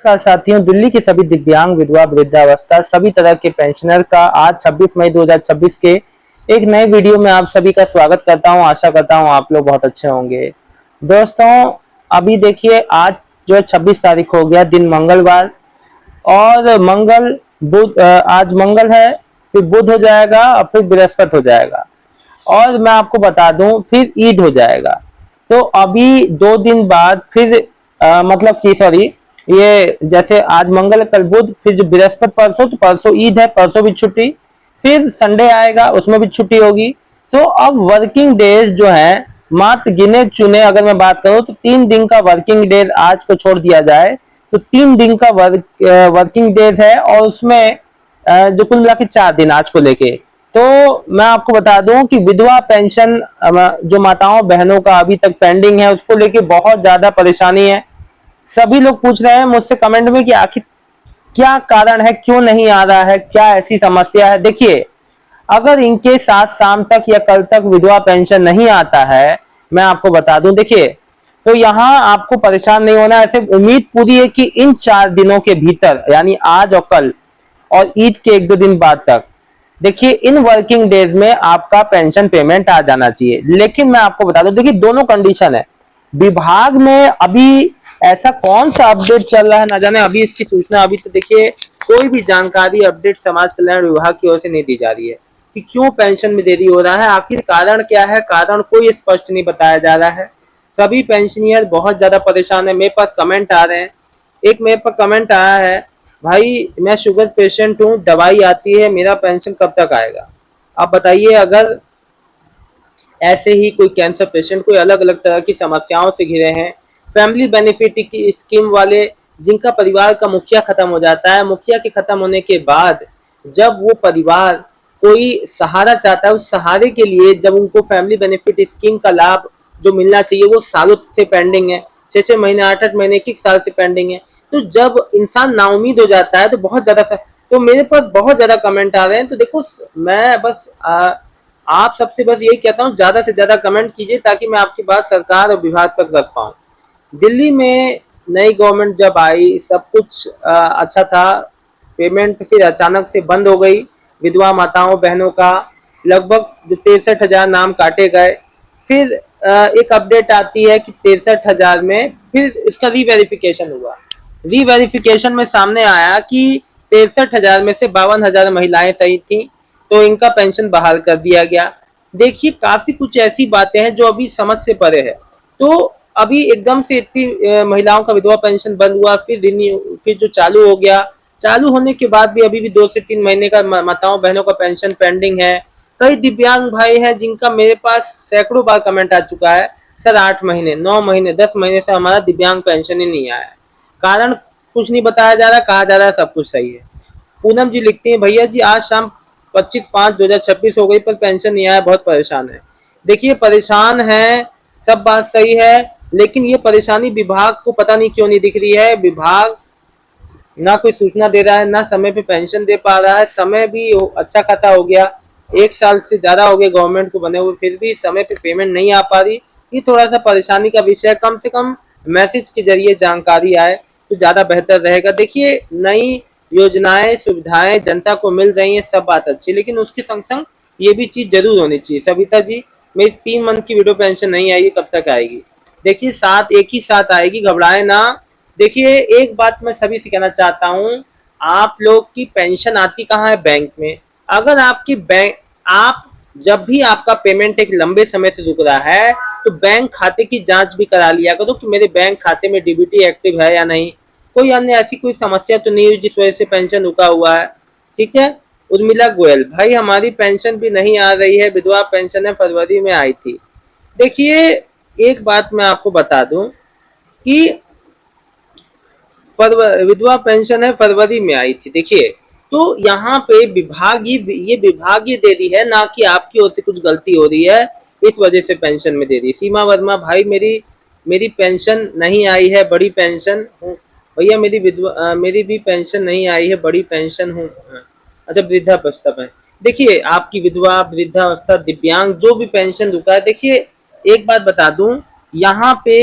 नमस्कार साथियों, दिल्ली के सभी दिव्यांग, विधवा, वृद्धावस्था सभी तरह के पेंशनर का आज 26 मई 2026 के एक नए वीडियो में आप सभी का स्वागत करता हूं। आशा करता हूं आप लोग बहुत अच्छे होंगे। दोस्तों, अभी देखिए आज जो है 26 तारीख हो गया, दिन मंगलवार। और आज मंगल है, फिर बुध हो जाएगा और फिर बृहस्पति हो जाएगा। और मैं आपको बता दूं फिर ईद हो जाएगा। तो अभी 2 दिन बाद फिर मतलब कि सॉरी, ये जैसे आज मंगल कल बुध, फिर जो बृहस्पति परसों, तो परसों ईद है, परसों भी छुट्टी, फिर संडे आएगा उसमें भी छुट्टी होगी। तो अब वर्किंग डेज जो है मात्र गिने चुने, अगर मैं बात करूं तो 3 दिन का वर्किंग डे आज को छोड़ दिया जाए तो 3 दिन का वर्किंग डेज है। और उसमें जो कुल मिला के 4 दिन आज को लेके। तो मैं आपको बता दूं कि विधवा पेंशन जो माताओं बहनों का अभी तक पेंडिंग है, उसको लेके बहुत ज्यादा परेशानी है। सभी लोग पूछ रहे हैं मुझसे कमेंट में कि आखिर क्या कारण है, क्यों नहीं आ रहा है, क्या ऐसी समस्या है। देखिए, अगर इनके साथ शाम तक या कल तक विधवा पेंशन नहीं आता है, मैं आपको बता दूं, देखिए, तो यहां आपको परेशान नहीं होना। ऐसे उम्मीद पूरी है कि इन 4 दिनों के भीतर, यानी आज और कल और ईद के 1-2 दिन बाद तक, देखिए इन वर्किंग डेज में आपका पेंशन पेमेंट आ जाना चाहिए। लेकिन मैं आपको बता दूं, देखिए दोनों कंडीशन है। विभाग में अभी ऐसा कौन सा अपडेट चल रहा है, ना जाने अभी इसकी सूचना, अभी तो देखिए कोई भी जानकारी अपडेट समाज कल्याण विभाग की ओर से नहीं दी जा रही है कि क्यों पेंशन में देरी हो रहा है। आखिर कारण क्या है, कारण कोई स्पष्ट नहीं बताया जा रहा है। सभी पेंशनियर बहुत ज्यादा परेशान है। मेरे पास कमेंट आ रहे हैं। एक मेरे पर कमेंट आया है, भाई मैं शुगर पेशेंट हूँ, दवाई आती है, मेरा पेंशन कब तक आएगा। आप बताइए, अगर ऐसे ही कोई कैंसर पेशेंट, कोई अलग अलग तरह की समस्याओं से घिरे हैं, फैमिली बेनिफिट की स्कीम वाले, जिनका परिवार का मुखिया खत्म हो जाता है, मुखिया के खत्म होने के बाद जब वो परिवार कोई सहारा चाहता है, उस सहारे के लिए जब उनको फैमिली बेनिफिट स्कीम का लाभ जो मिलना चाहिए वो सालों से पेंडिंग है, 6-6 महीने 8-8 महीने 1-1 साल से पेंडिंग है। तो जब इंसान नाउमीद हो जाता है तो बहुत ज्यादा, तो मेरे पास बहुत ज्यादा कमेंट आ रहे हैं। तो देखो, मैं बस आप सबसे बस यही कहता हूँ, ज्यादा से ज्यादा कमेंट कीजिए ताकि मैं आपकी बात सरकार और विभाग तक रख पाऊँ। दिल्ली में नई गवर्नमेंट जब आई, सब कुछ अच्छा था। पेमेंट फिर अचानक से बंद हो गई। विधवा माताओं बहनों का लगभग जो 63,000 नाम काटे गए। फिर एक अपडेट आती है कि 63,000 में फिर इसका रीवेरिफिकेशन हुआ। रीवेरिफिकेशन में सामने आया कि 63,000 में से 52,000 महिलाएं सही थी, तो इनका पेंशन बहाल कर दिया गया। देखिए, काफी कुछ ऐसी बातें हैं जो अभी समझ से परे है। तो अभी एकदम से इतनी महिलाओं का विधवा पेंशन बंद हुआ, फिर जो चालू हो गया, चालू होने के बाद भी अभी भी 2 से 3 महीने का माताओं बहनों का पेंशन पेंडिंग है। कई दिव्यांग भाई हैं जिनका मेरे पास सैकड़ों बार कमेंट आ चुका है, सर 8 महीने 9 महीने 10 महीने से हमारा दिव्यांग पेंशन ही नहीं आया है। कारण कुछ नहीं बताया जा रहा, कहा जा रहा है सब कुछ सही है। पूनम जी लिखती हैं, भैया जी आज शाम 25/5/2026 हो गई पर पेंशन नहीं आया, बहुत परेशान है। देखिए, परेशान है, सब बात सही है, लेकिन ये परेशानी विभाग को पता नहीं क्यों नहीं दिख रही है। विभाग ना कोई सूचना दे रहा है, ना समय पे पेंशन दे पा रहा है। समय भी अच्छा खासा हो गया, 1 साल से ज्यादा हो गया गवर्नमेंट को बने हुए, फिर भी समय पे पेमेंट नहीं आ पा रही। ये थोड़ा सा परेशानी का विषय है। कम से कम मैसेज के जरिए जानकारी आए तो ज्यादा बेहतर रहेगा। देखिए, नई योजनाएं सुविधाएं जनता को मिल रही हैं, सब बात अच्छी, लेकिन उसके संग संग ये भी चीज जरूर होनी चाहिए। सविता जी, मेरी 3 मंथ की विडो पेंशन नहीं आई, कब तक आएगी। देखिए, साथ एक ही साथ आएगी, घबराए ना। देखिए, एक बात मैं सभी से कहना चाहता हूँ, आप लोग की पेंशन आती कहाँ है, बैंक में। अगर आपकी बैंक, आप जब भी आपका पेमेंट एक लंबे समय से रुक रहा है तो बैंक खाते की जांच भी करा लिया करो कि मेरे बैंक खाते में डीबीटी एक्टिव है या नहीं, कोई अन्य ऐसी कोई समस्या तो नहीं हुई जिस वजह से पेंशन रुका हुआ है। ठीक है। उर्मिला गोयल, भाई हमारी पेंशन भी नहीं आ रही है, विधवा पेंशन है, फरवरी में आई थी। देखिए, एक बात मैं आपको बता दूं कि विधवा पेंशन है, फरवरी में आई थी। देखिए, तो यहाँ पे ये विभागीय देरी है, ना कि आपकी ओर से कुछ गलती हो रही है, इस वजह से पेंशन में देरी। सीमा वर्मा, भाई मेरी मेरी पेंशन नहीं आई है, बड़ी पेंशन हूँ। भैया मेरी भी पेंशन नहीं आई है, बड़ी पेंशन हूँ। अच्छा, वृद्धा प्रस्ताव है। देखिए, आपकी विधवा, वृद्धावस्था, दिव्यांग जो भी पेंशन रुका है, देखिए एक बात बता दूं, यहाँ पे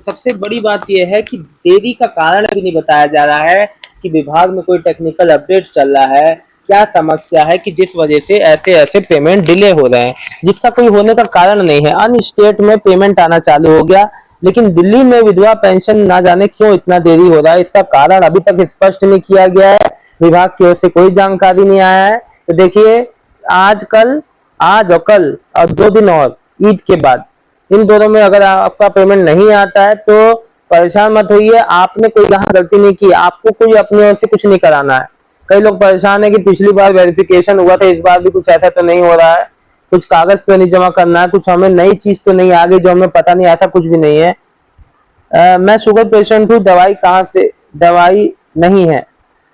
सबसे बड़ी बात यह है कि देरी का कारण भी नहीं बताया जा रहा है कि विभाग में कोई टेक्निकल अपडेट चल रहा है, क्या समस्या है कि जिस वजह से ऐसे ऐसे पेमेंट डिले हो रहे हैं, जिसका कोई होने का कारण नहीं है। अन्य स्टेट में पेमेंट आना चालू हो गया, लेकिन दिल्ली में विधवा पेंशन ना जाने क्यों इतना देरी हो रहा है, इसका कारण अभी तक स्पष्ट नहीं किया गया है। विभाग की ओर से कोई जानकारी नहीं आया है। तो देखिए, आजकल आज और कल और 2 दिन और ईद के बाद, इन दोनों में अगर आपका पेमेंट नहीं आता है तो परेशान मत होइए। आपने कोई यहाँ गलती नहीं की, आपको कोई अपनी ओर से कुछ नहीं कराना है। कई लोग परेशान है कि पिछली बार वेरिफिकेशन हुआ था, इस बार भी कुछ ऐसा तो नहीं हो रहा है, कुछ कागज तो नहीं जमा करना है, कुछ हमें नई चीज तो नहीं आ गई जो हमें पता नहीं, ऐसा कुछ भी नहीं है। मैं शुगर पेशेंट हूँ, दवाई कहाँ से, दवाई नहीं है।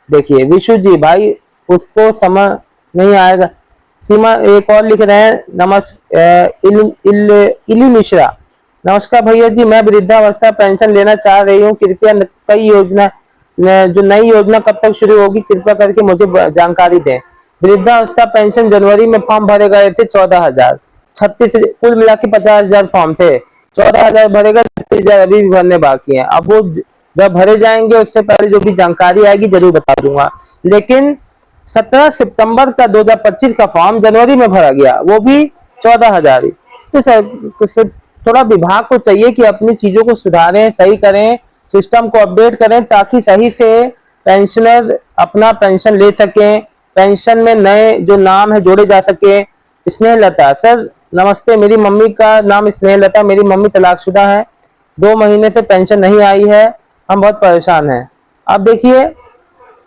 देखिए विशु जी भाई, उसको समझ नहीं आएगा। सीमा एक और लिख रहे हैं, इली मिश्रा, नमस्कार भैया जी, मैं वृद्धावस्था पेंशन लेना चाह रही हूँ, कृपया कई योजना जो नई योजना कब तक शुरू होगी, कृपया करके मुझे जानकारी दें। वृद्धावस्था पेंशन जनवरी में फॉर्म भरे गए थे 14,000, 36, कुल मिला के 50,000 फॉर्म थे। 14,000 भरेगा, 36,000 अभी भी भरने बाकी हैं। अब वो जब भरे जाएंगे उससे पहले जो भी जानकारी आएगी जरूर बता दूंगा। लेकिन 17 सितंबर का 2025 का फॉर्म जनवरी में भरा गया, वो भी 14,000 ही। तो सर थोड़ा विभाग को चाहिए कि अपनी चीजों को सुधारें, सही करें, सिस्टम को अपडेट करें, ताकि सही से पेंशनर अपना पेंशन ले सकें, पेंशन में नए जो नाम है जोड़े जा सके। स्नेहलता, सर नमस्ते, मेरी मम्मी का नाम स्नेहलता, मेरी मम्मी तलाकशुदा है, 2 महीने से पेंशन नहीं आई है, हम बहुत परेशान हैं। अब देखिए,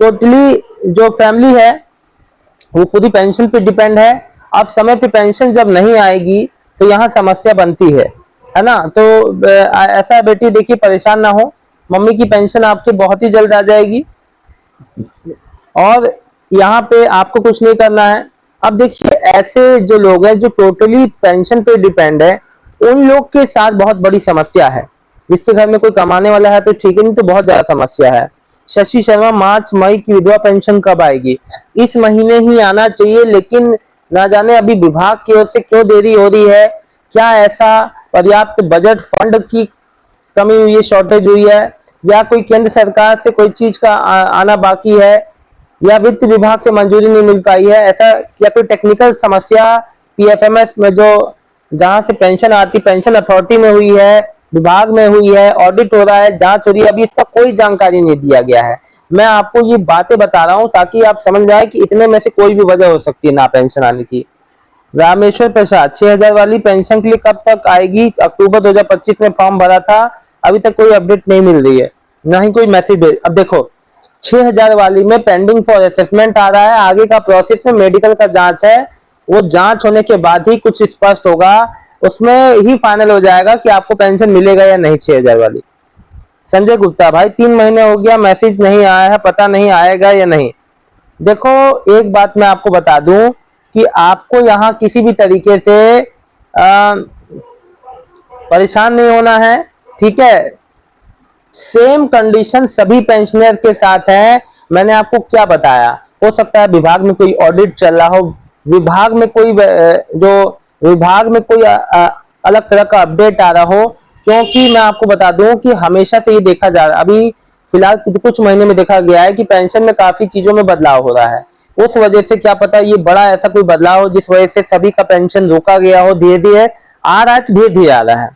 टोटली जो फैमिली है वो पूरी पेंशन पे डिपेंड है। अब समय पे पेंशन जब नहीं आएगी तो यहाँ समस्या बनती है ना। तो ऐसा है बेटी, देखिए परेशान ना हो, मम्मी की पेंशन आपके बहुत ही जल्द आ जाएगी और यहाँ पे आपको कुछ नहीं करना है। अब देखिए, ऐसे जो लोग हैं जो टोटली पेंशन पे डिपेंड है, उन लोग के साथ बहुत बड़ी समस्या है। जिसके घर में कोई कमाने वाला है तो ठीक है, नहीं तो बहुत ज्यादा समस्या है। शशि शर्मा, मार्च मई की विधवा पेंशन कब आएगी? इस महीने ही आना चाहिए, लेकिन ना जाने अभी विभाग की ओर से क्यों देरी हो रही है। क्या ऐसा पर्याप्त बजट फंड की कमी हुई है, शॉर्टेज हुई है, या कोई केंद्र सरकार से कोई चीज का आना बाकी है, या वित्त विभाग से मंजूरी नहीं मिल पाई है, ऐसा, या कोई टेक्निकल समस्या पीएफएमएस में जो जहां से पेंशन आती, पेंशन अथॉरिटी में हुई है, विभाग में हुई है, ऑडिट हो रहा है, जांच हो रही है, अभी इसका कोई जानकारी नहीं दिया गया है। मैं आपको ये बातें बता रहा हूं ताकि आप समझ जाए कि इतने में से कोई भी वजह हो सकती है ना पेंशन आने की। रामेश्वर प्रसाद, 6,000 वाली पेंशन के लिए कब तक आएगी? अक्टूबर 2025 में फॉर्म भरा था, अभी तक कोई अपडेट नहीं मिल रही है, ना ही कोई मैसेज। अब देखो, 6,000 वाली में पेंडिंग फॉर असेसमेंट आ रहा है, आगे का प्रोसेस में मेडिकल का जांच है, वो जांच होने के बाद ही कुछ स्पष्ट होगा, उसमें ही फाइनल हो जाएगा कि आपको पेंशन मिलेगा या नहीं 6,000 वाली। संजय गुप्ता, भाई 3 महीने हो गया, मैसेज नहीं आया है, पता नहीं आएगा या नहीं। देखो, एक बात मैं आपको बता दूं कि आपको यहाँ किसी भी तरीके से परेशान नहीं होना है, ठीक है। सेम कंडीशन सभी पेंशनर के साथ है। मैंने आपको क्या बताया, हो सकता है विभाग में कोई ऑडिट चल रहा हो, विभाग में कोई अलग तरह का अपडेट आ रहा हो, क्योंकि मैं आपको बता दूं कि हमेशा से ये देखा जा रहा है, अभी फिलहाल कुछ महीने में देखा गया है कि पेंशन में काफी चीजों में बदलाव हो रहा है। उस वजह से क्या पता ये बड़ा ऐसा कोई बदलाव हो जिस वजह से सभी का पेंशन रोका गया हो, धीरे धीरे आ रहा है, तो धीरे धीरे आ रहा है,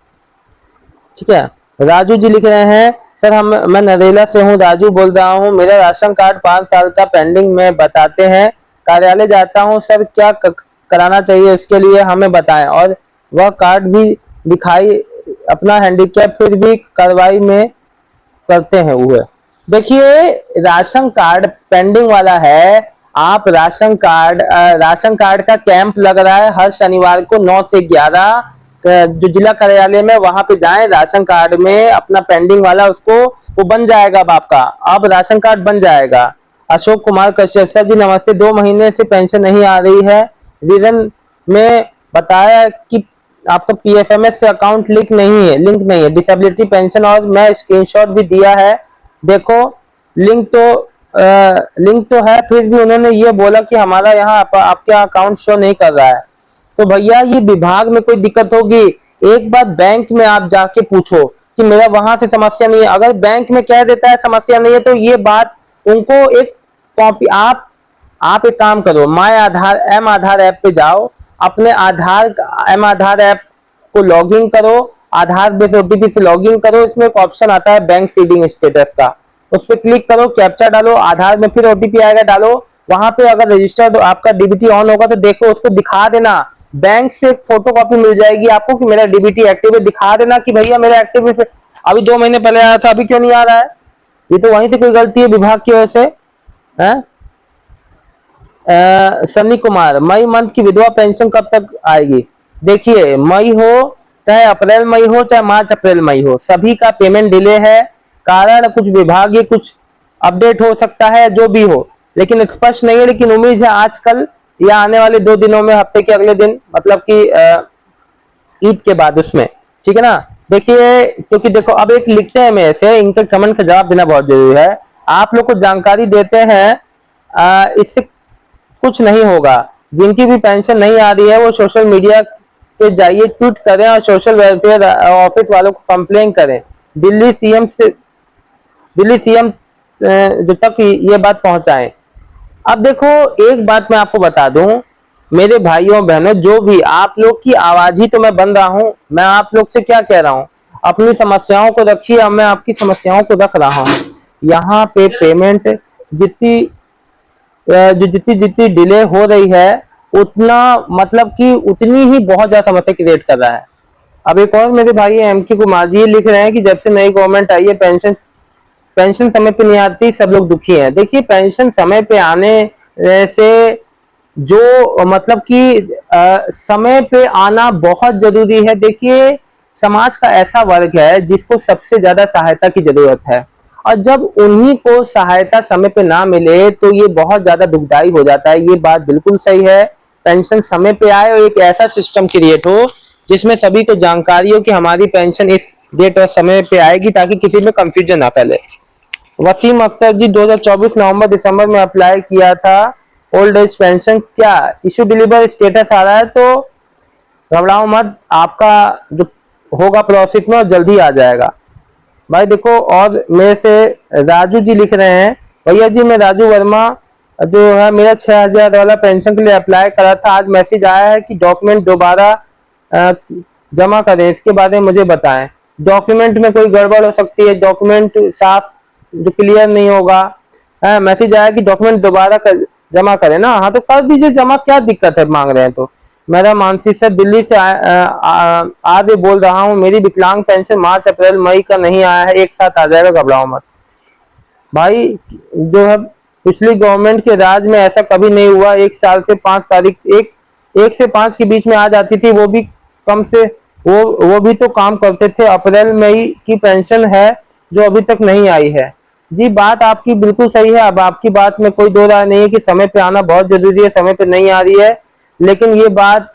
ठीक है। राजू जी लिख रहे हैं, सर मैं नरेला से हूँ, राजू बोल रहा हूँ, मेरा राशन कार्ड 5 साल का पेंडिंग में बताते हैं, कार्यालय जाता हूँ सर, क्या कराना चाहिए उसके लिए हमें बताएं, और वह कार्ड भी दिखाई अपना हैंडीकैप, फिर भी कार्रवाई में करते हैं वो। देखिए, राशन कार्ड पेंडिंग वाला है, आप राशन कार्ड का कैंप लग रहा है हर शनिवार को 9 से 11, जो जिला कार्यालय में, वहां पे जाएं, राशन कार्ड में अपना पेंडिंग वाला उसको वो बन जाएगा, अब आपका अब राशन कार्ड बन जाएगा। अशोक कुमार कश्यप, सर जी नमस्ते, 2 महीने से पेंशन नहीं आ रही है, रीजन में बताया कि आपका पीएफएमएस से अकाउंट लिंक नहीं है, डिसेबिलिटी पेंशन, और मैं स्क्रीनशॉट भी दिया है, देखो लिंक तो है, फिर भी उन्होंने ये बोला कि हमारा यहाँ आपके अकाउंट शो नहीं कर रहा है। तो भैया, ये विभाग में कोई दिक्कत होगी एक बार बैंक में आप जाके पूछो कि मेरा वहां से समस्या नहीं है। अगर बैंक में कह देता है समस्या नहीं है तो ये बात उनको एक कॉपी आप एक काम करो, my Aadhaar M Aadhaar app पे जाओ, अपने आधार एम आधार ऐप को लॉगिन करो, आधार बेस ओटीपी से लॉगिन करो। इसमें एक ऑप्शन आता है बैंक सीडिंग स्टेटस का, उस पर क्लिक करो, कैप्चा डालो, आधार में फिर ओटीपी आएगा, डालो। वहां पे अगर रजिस्टर्ड आपका डीबीटी ऑन होगा तो देखो, उसको दिखा देना। बैंक से एक फोटो कॉपी मिल जाएगी आपको कि मेरा डीबीटी एक्टिव है, दिखा देना कि भैया मेरा एक्टिव है। अभी 2 महीने पहले आया था, अभी क्यों नहीं आ रहा है? ये तो वहीं से कोई गलती है विभाग की ओर से। सन्नी कुमार, मई मंथ की विधवा पेंशन कब तक आएगी? देखिए, मई हो चाहे अप्रैल मई हो चाहे मार्च अप्रैल मई हो, सभी का पेमेंट डिले है। कारण कुछ विभागीय कुछ अपडेट हो सकता है, जो भी हो, लेकिन स्पष्ट नहीं है। लेकिन उम्मीद है आजकल या आने वाले 2 दिनों में, हफ्ते के अगले दिन, मतलब कि ईद के बाद उसमें, ठीक है ना। देखिए, क्योंकि देखो अब एक लिखते हैं में से, इनके कमेंट का जवाब देना बहुत जरूरी है। आप लोग को जानकारी देते हैं, इससे कुछ नहीं होगा। जिनकी भी पेंशन नहीं आ रही है वो सोशल मीडिया पे जाइए, ट्वीट करें और सोशल वेलफेयर ऑफिस वालों को कंप्लेन करें। दिल्ली सीएम जो तक ये बात पहुंचाएं। अब देखो, एक बात मैं आपको बता दूं, मेरे भाइयों बहनों, जो भी आप लोग की आवाज ही तो मैं बन रहा हूं। मैं आप लोग से क्या कह रहा हूं, अपनी समस्याओं को रखिए, अब मैं आपकी समस्याओं को रख रहा हूं। यहाँ पे पेमेंट जितनी जितनी डिले हो रही है, उतना मतलब कि उतनी ही बहुत ज्यादा समस्या क्रिएट कर रहा है। अब एक और मेरे भाई एम के कुमार जी लिख रहे हैं कि जब से नई गवर्नमेंट आई है पेंशन पेंशन समय पे नहीं आती, सब लोग दुखी हैं। देखिए, पेंशन समय पे आने से जो मतलब कि समय पे आना बहुत जरूरी है। देखिए, समाज का ऐसा वर्ग है जिसको सबसे ज्यादा सहायता की जरूरत है, और जब उन्हीं को सहायता समय पे ना मिले तो ये बहुत ज्यादा दुखदाई हो जाता है। ये बात बिल्कुल सही है, पेंशन समय पे आए और एक ऐसा सिस्टम क्रिएट हो जिसमें सभी को जानकारी हो कि हमारी पेंशन इस डेट और समय पे आएगी, ताकि किसी में कंफ्यूजन ना फैले। वसीम अख्तर जी, 2024 नवंबर दिसंबर में अप्लाई किया था ओल्ड एज पेंशन, क्या इशू डिलीवर स्टेटस आ रहा है? तो घबराओ मत, आपका जो होगा प्रोसेस में और जल्दी आ जाएगा भाई। देखो, और मेरे से राजू जी लिख रहे हैं, भैया जी मैं राजू वर्मा जो है, मेरा 6000 वाला पेंशन के लिए अप्लाई करा था, आज मैसेज आया है कि डॉक्यूमेंट दोबारा जमा करें, इसके बारे में मुझे बताएं। डॉक्यूमेंट में कोई गड़बड़ हो सकती है, डॉक्यूमेंट साफ जो क्लियर नहीं होगा। मैसेज आया कि डॉक्यूमेंट दोबारा जमा करें ना, हाँ तो कर दीजिए जमा, क्या दिक्कत है, मांग रहे हैं तो। मेरा मानसी सर दिल्ली से आगे बोल रहा हूँ, मेरी विकलांग पेंशन मार्च अप्रैल मई का नहीं आया है, एक साथ आ जाएगा, घबराओ मत भाई। जो है पिछली गवर्नमेंट के राज में ऐसा कभी नहीं हुआ, 1 साल से 5 तारीख, एक से 5 के बीच में आ जाती थी, वो भी कम से वो भी तो काम करते थे। अप्रैल मई की पेंशन है जो अभी तक नहीं आई है। जी, बात आपकी बिल्कुल सही है। अब आपकी बात में कोई दो राय नहीं है कि समय पे आना बहुत जरूरी है, समय पे नहीं आ रही है। लेकिन ये बात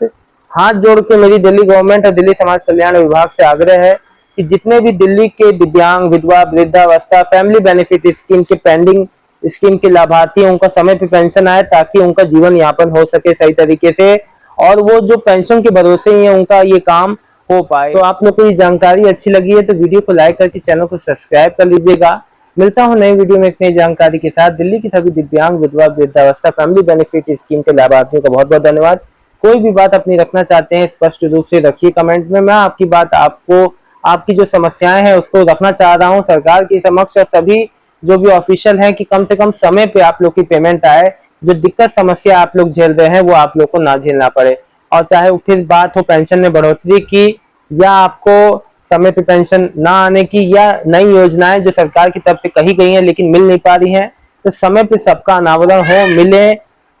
हाथ जोड़ के मेरी दिल्ली गवर्नमेंट और दिल्ली समाज कल्याण विभाग से आग्रह है कि जितने भी दिल्ली के दिव्यांग, विधवा, वृद्धावस्था, फैमिली बेनिफिट स्कीम के पेंडिंग स्कीम के लाभार्थी, उनका समय पे पेंशन आए, ताकि उनका जीवन यापन हो सके सही तरीके से, और वो जो पेंशन के भरोसे ही है उनका ये काम हो पाए। तो आप लोग को ये जानकारी अच्छी लगी है तो वीडियो को लाइक करके चैनल को सब्सक्राइब कर लीजिएगा। मिलता हूँ नई वीडियो में एक नई जानकारी के साथ। दिल्ली की सभी दिव्यांग, विधवा, वृद्धावस्था, फैमिली बेनिफिट स्कीम के लाभार्थियों का बहुत बहुत धन्यवाद। कोई भी बात अपनी रखना चाहते हैं स्पष्ट रूप से रखिए कमेंट में। मैं आपकी बात, आपको आपकी जो समस्याएं हैं उसको रखना चाह रहा हूँ सरकार के समक्ष, और सभी जो भी ऑफिशियल हैं कि कम से कम समय पे आप लोग की पेमेंट आए। जो दिक्कत समस्या आप लोग झेल रहे हैं वो आप लोग को ना झेलना पड़े। और चाहे फिर बात हो पेंशन में बढ़ोतरी की, या आपको समय पे पेंशन ना आने की, या नई योजनाएं जो सरकार की तरफ से कही गई हैं लेकिन मिल नहीं पा रही हैं, तो समय पे सबका अनावरण हो, मिले।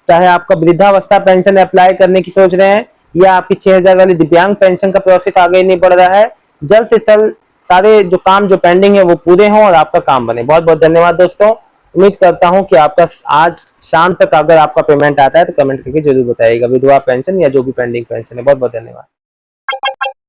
चाहे आपका वृद्धावस्था पेंशन अप्लाई करने की सोच रहे हैं, या आपकी 6000 वाली दिव्यांग पेंशन का प्रोसेस आगे नहीं बढ़ रहा है, जल्द से जल्द सारे जो काम जो पेंडिंग है वो पूरे हों और आपका काम बने। बहुत बहुत धन्यवाद दोस्तों। उम्मीद करता हूं कि आपका आज शाम तक अगर आपका पेमेंट आता है तो कमेंट करके जरूर बताइएगा, विधवा पेंशन या जो भी पेंडिंग पेंशन है। बहुत बहुत धन्यवाद।